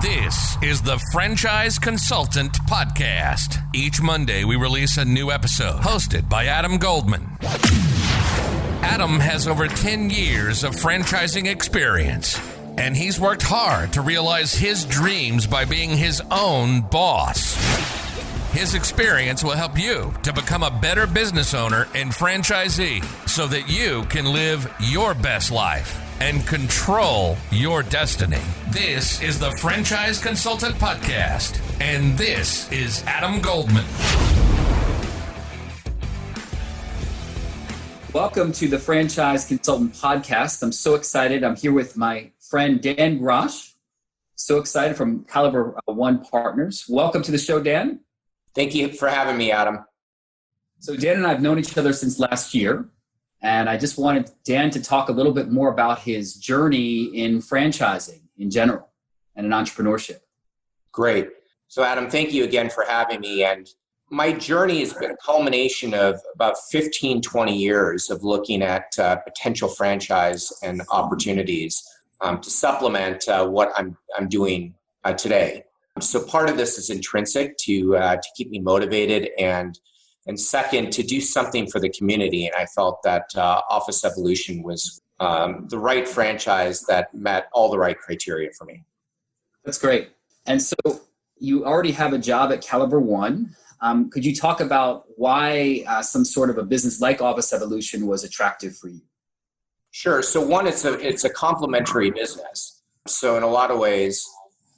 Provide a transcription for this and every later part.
This is the Franchise Consultant Podcast. Each Monday, we release a new episode hosted by Adam Goldman. Adam has over 10 years of franchising experience, and he's worked hard to realize his dreams by being his own boss. His experience will help you to become a better business owner and franchisee so that you can live your best life and control your destiny. This is the Franchise Consultant Podcast, and this is Adam Goldman. Welcome to the Franchise Consultant Podcast. I'm so excited. I'm here with my friend Dan Grosh. So excited, from Caliber One Partners. Welcome to the show, Dan. Thank you for having me, Adam. So Dan and I have known each other since last year, and I just wanted Dan to talk a little bit more about his journey in franchising in general and in entrepreneurship. Great. So Adam, thank you again for having me. And my journey has been a culmination of about 15, 20 years of looking at potential franchise and opportunities to supplement what I'm doing today. So part of this is intrinsic to keep me motivated, and second, to do something for the community. And I felt that Office Evolution was the right franchise that met all the right criteria for me. That's great. And so you already have a job at Caliber One. Could you talk about why some sort of a business like Office Evolution was attractive for you? Sure. So one, it's a complementary business. So in a lot of ways,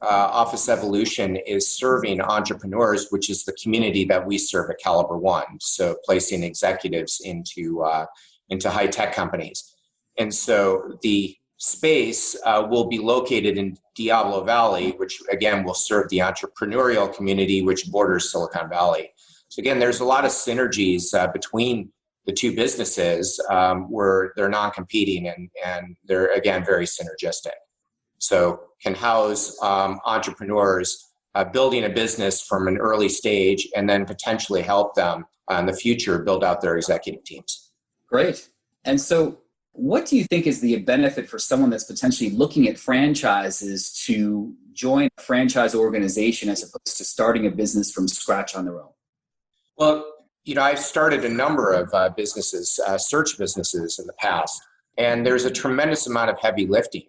Office Evolution is serving entrepreneurs, which is the community that we serve at Caliber One. So placing executives into high-tech companies. And so the space will be located in Diablo Valley, which again will serve the entrepreneurial community, which borders Silicon Valley. So again, there's a lot of synergies between the two businesses where they're non-competing and they're, again, very synergistic. So can house entrepreneurs building a business from an early stage and then potentially help them in the future build out their executive teams. Great. And so what do you think is the benefit for someone that's potentially looking at franchises to join a franchise organization as opposed to starting a business from scratch on their own? Well, I've started a number of businesses, search businesses in the past, and there's a tremendous amount of heavy lifting.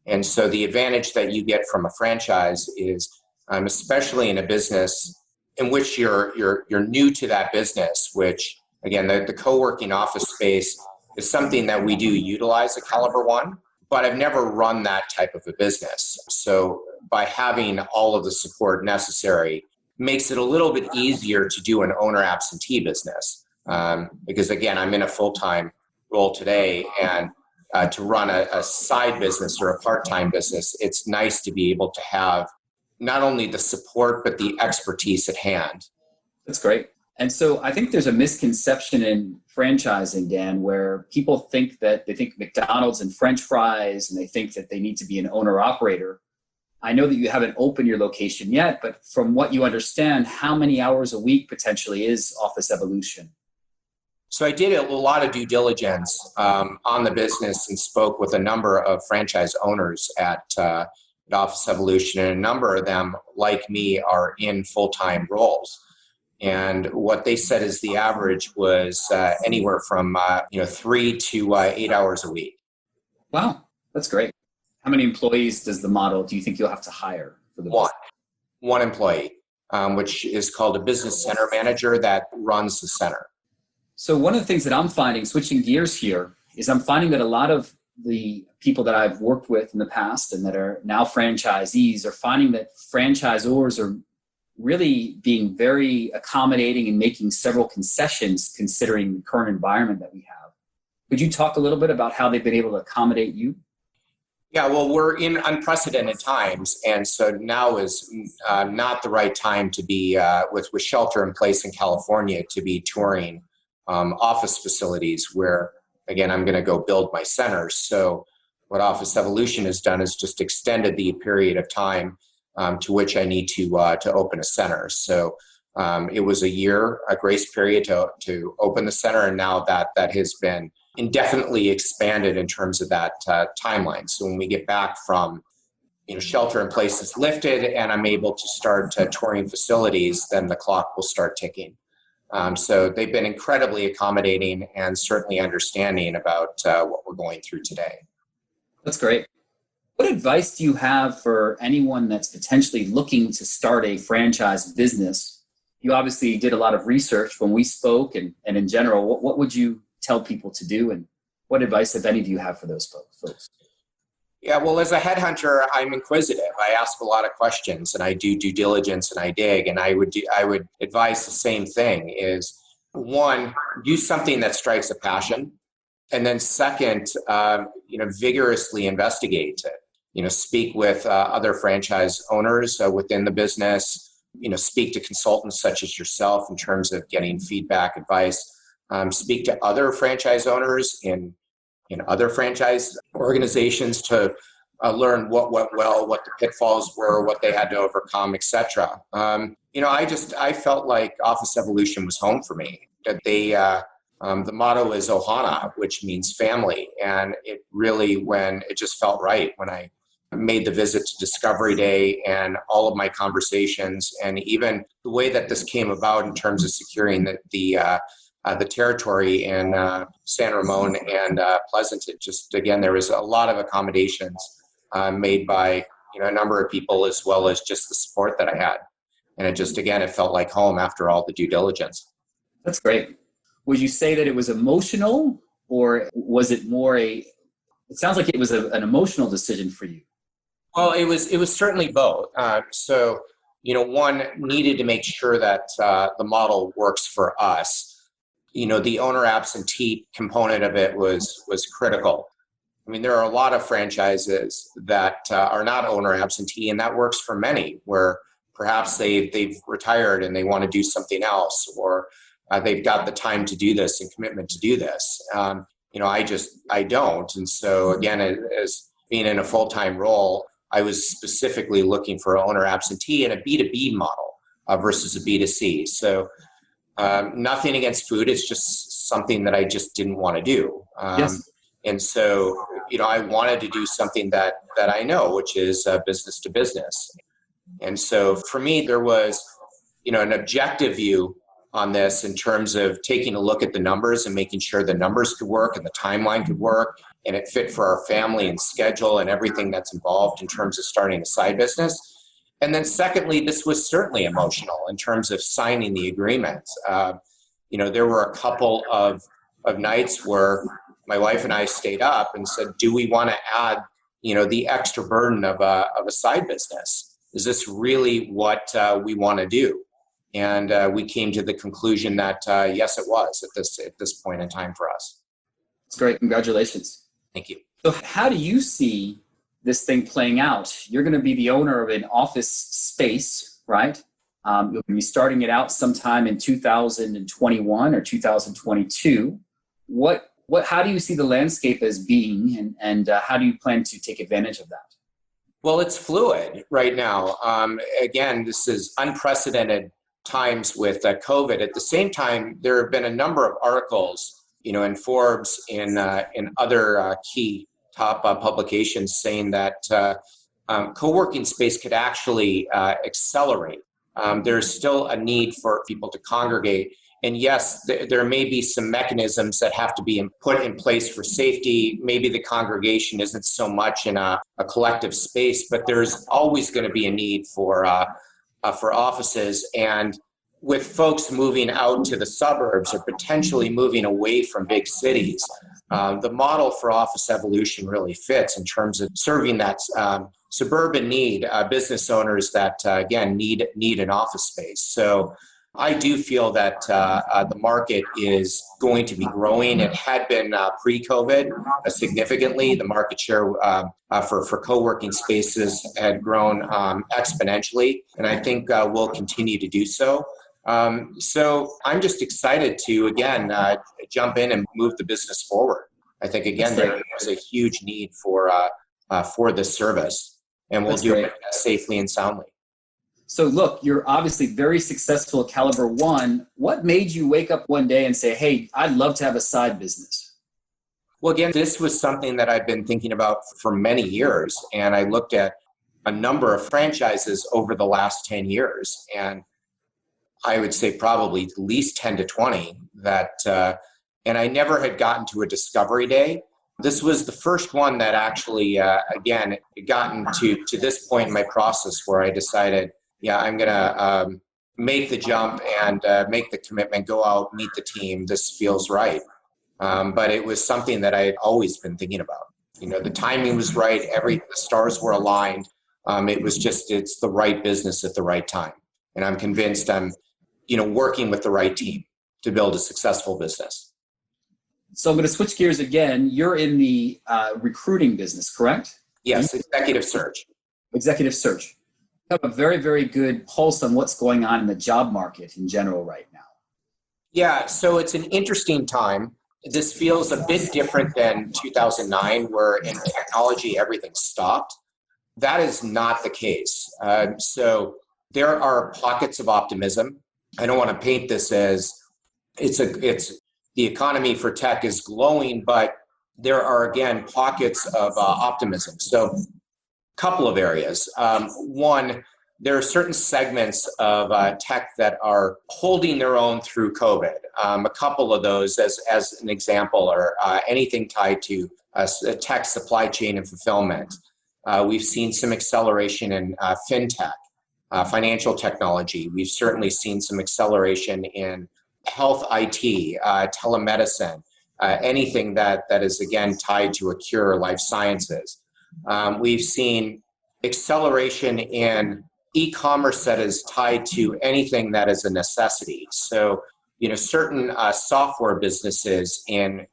And so the advantage that you get from a franchise is, especially in a business in which you're new to that business, which again, the co-working office space is something that we do utilize at Caliber One, but I've never run that type of a business. So by having all of the support necessary makes it a little bit easier to do an owner absentee business. Because again, I'm in a full-time role today, and to run a side business or a part-time business, it's nice to be able to have not only the support, but the expertise at hand. That's great. And so I think there's a misconception in franchising, Dan, where people think that they think McDonald's and French fries, and they think that they need to be an owner-operator. I know that you haven't opened your location yet, but from what you understand, how many hours a week potentially is Office Evolution? So I did a lot of due diligence on the business and spoke with a number of franchise owners at Office Evolution, and a number of them, like me, are in full-time roles. And what they said is the average was anywhere from 3 to 8 hours a week. Wow, that's great. How many employees do you think you'll have to hire for the business? One employee, which is called a business center manager that runs the center. So one of the things that I'm finding, switching gears here, is I'm finding that a lot of the people that I've worked with in the past and that are now franchisees are finding that franchisors are really being very accommodating and making several concessions considering the current environment that we have. Could you talk a little bit about how they've been able to accommodate you? Yeah, well, we're in unprecedented times, and so now is not the right time to be, with shelter in place in California, to be touring office facilities where, again, I'm going to go build my centers. So what Office Evolution has done is just extended the period of time to which I need to open a center. So it was a year, a grace period to open the center, and now that has been indefinitely expanded in terms of that timeline. So when we get back from shelter in place is lifted and I'm able to start touring facilities, then the clock will start ticking. So they've been incredibly accommodating and certainly understanding about what we're going through today. That's great. What advice do you have for anyone that's potentially looking to start a franchise business? You obviously did a lot of research when we spoke, and in general, what would you tell people to do, and what advice, if any, do you have for those folks? Yeah, well, as a headhunter, I'm inquisitive. I ask a lot of questions and I do due diligence and I dig, and I would advise the same thing is, one, do something that strikes a passion. And then second, vigorously investigate it. Speak with other franchise owners within the business, speak to consultants such as yourself in terms of getting feedback, advice, speak to other franchise owners in other franchise organizations to learn what went well, what the pitfalls were, what they had to overcome, etc. I felt like Office Evolution was home for me. That the motto is Ohana, which means family, and it just felt right when I made the visit to Discovery Day and all of my conversations, and even the way that this came about in terms of securing the territory in San Ramon and Pleasanton. Just again, there was a lot of accommodations made by a number of people, as well as just the support that I had, and it felt like home after all the due diligence. That's great. Would you say that it was emotional, or was it more it sounds like it was an emotional decision for you? Well, it was certainly both. One, needed to make sure that the model works for us. The owner absentee component of it was critical. I mean, there are a lot of franchises that are not owner absentee, and that works for many, where perhaps they've retired and they want to do something else, or they've got the time to do this and commitment to do this. I don't. And so again, as being in a full-time role, I was specifically looking for an owner absentee and a B2B model versus a B2C. So nothing against food. It's just something that I just didn't want to do. Yes. And so, I wanted to do something that I know, which is business to business. And so for me, there was, an objective view on this in terms of taking a look at the numbers and making sure the numbers could work and the timeline could work and it fit for our family and schedule and everything that's involved in terms of starting a side business. And then secondly, this was certainly emotional in terms of signing the agreement. There were a couple of nights where my wife and I stayed up and said, do we want to add, the extra burden of a side business? Is this really what we want to do? And we came to the conclusion that yes, it was at this point in time for us. That's great. Congratulations. Thank you. So how do you see this thing playing out? You're going to be the owner of an office space, right? You'll be starting it out sometime in 2021 or 2022. How do you see the landscape as being, and how do you plan to take advantage of that? Well, it's fluid right now. Again, this is unprecedented times with COVID. At the same time, there have been a number of articles, in Forbes, in other key top publications saying that co-working space could actually accelerate. There's still a need for people to congregate. And yes, there may be some mechanisms that have to be put in place for safety. Maybe the congregation isn't so much in a collective space, but there's always going to be a need for offices. And with folks moving out to the suburbs or potentially moving away from big cities, the model for Office Evolution really fits in terms of serving that suburban need, business owners that, again, need an office space. So I do feel that the market is going to be growing. It had been pre-COVID significantly. The market share for co-working spaces had grown exponentially, and I think will continue to do so. So I'm just excited to, again, jump in and move the business forward. I think, again, there is a huge need for this service, and we'll do it safely and soundly. So look, you're obviously very successful at Caliber One. What made you wake up one day and say, hey, I'd love to have a side business? Well, again, this was something that I've been thinking about for many years. And I looked at, a number of franchises over the last 10 years. And I would say probably at least 10 to 20 and I never had gotten to a discovery day. This was the first one that actually, again, gotten to this point in my process where I decided, I'm going to make the jump and make the commitment, go out, meet the team. This feels right. But it was something that I had always been thinking about. The timing was right. The stars were aligned. It's the right business at the right time. And I'm convinced I'm, working with the right team to build a successful business. So I'm going to switch gears again. You're in the recruiting business, correct? Yes, executive search. Executive search. You have a very, very good pulse on what's going on in the job market in general right now. Yeah, so it's an interesting time. This feels a bit different than 2009, where in technology everything stopped. That is not the case. So there are pockets of optimism. I don't want to paint this as the economy for tech is glowing, but there are, again, pockets of optimism. So a couple of areas. One, there are certain segments of tech that are holding their own through COVID. A couple of those, as an example, are anything tied to tech supply chain and fulfillment. We've seen some acceleration in fintech, financial technology. We've certainly seen some acceleration in health IT, telemedicine, anything that is, again, tied to a cure, life sciences. We've seen acceleration in e-commerce that is tied to anything that is a necessity. So, certain software businesses in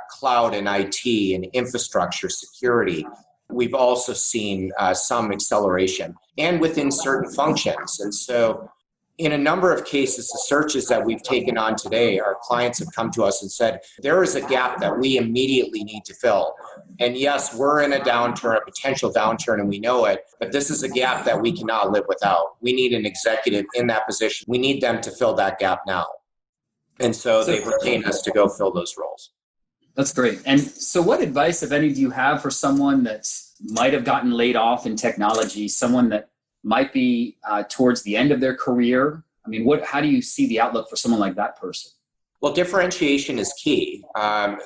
cloud and IT and infrastructure security, we've also seen some acceleration, and within certain functions. And so in a number of cases, the searches that we've taken on today, our clients have come to us and said, there is a gap that we immediately need to fill. And yes, we're in a downturn, a potential downturn, and we know it, but this is a gap that we cannot live without. We need an executive in that position. We need them to fill that gap now. And so they've retained us to go fill those roles. That's great. And so what advice, if any, do you have for someone that might have gotten laid off in technology, someone that might be towards the end of their career? I mean, how do you see the outlook for someone like that person? Well, differentiation is key.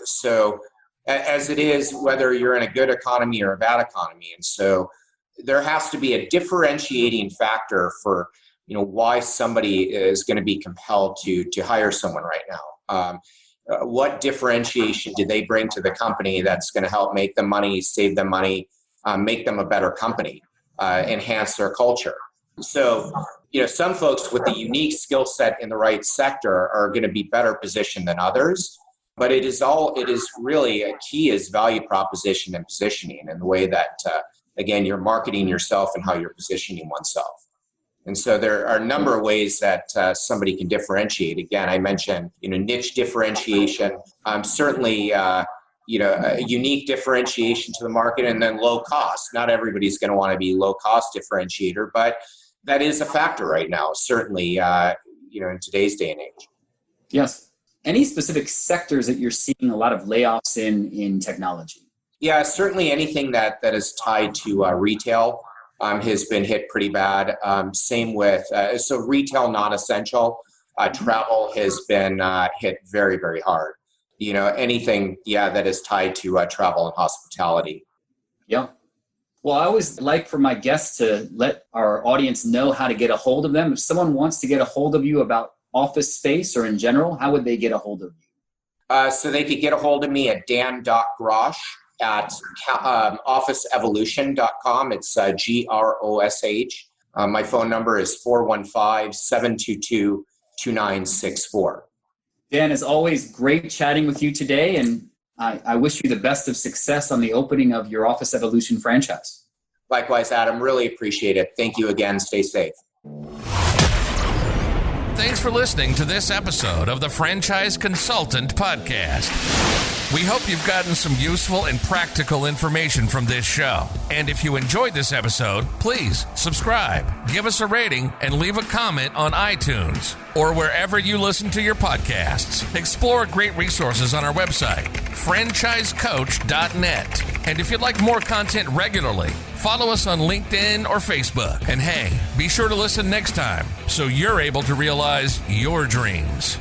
So as it is, whether you're in a good economy or a bad economy. And so there has to be a differentiating factor for, why somebody is going to be compelled to hire someone right now. What differentiation do they bring to the company that's going to help make them money, save them money, make them a better company? Enhance their culture. So, some folks with the unique skill set in the right sector are going to be better positioned than others. But it is really a key is value proposition and positioning, and the way that, again, you're marketing yourself and how you're positioning oneself. And so there are a number of ways that somebody can differentiate. Again, I mentioned, niche differentiation. Certainly, a unique differentiation to the market, and then low cost. Not everybody's going to want to be low cost differentiator, but that is a factor right now, certainly, in today's day and age. Yes. Any specific sectors that you're seeing a lot of layoffs in technology? Yeah, certainly anything that is tied to retail has been hit pretty bad. Same with, so retail, non-essential. Travel has been hit very, very hard. Anything, that is tied to travel and hospitality. Yeah. Well, I always like for my guests to let our audience know how to get a hold of them. If someone wants to get a hold of you about office space or in general, how would they get a hold of you? So they could get a hold of me at dan.grosh at officeevolution.com. It's Grosh. My phone number is 415-722-2964. Dan, as always, great chatting with you today, and I wish you the best of success on the opening of your Office Evolution franchise. Likewise, Adam. Really appreciate it. Thank you again. Stay safe. Thanks for listening to this episode of the Franchise Consultant Podcast. We hope you've gotten some useful and practical information from this show. And if you enjoyed this episode, please subscribe, give us a rating, and leave a comment on iTunes or wherever you listen to your podcasts. Explore great resources on our website, FranchiseCoach.net. And if you'd like more content regularly, follow us on LinkedIn or Facebook. And hey, be sure to listen next time so you're able to realize your dreams.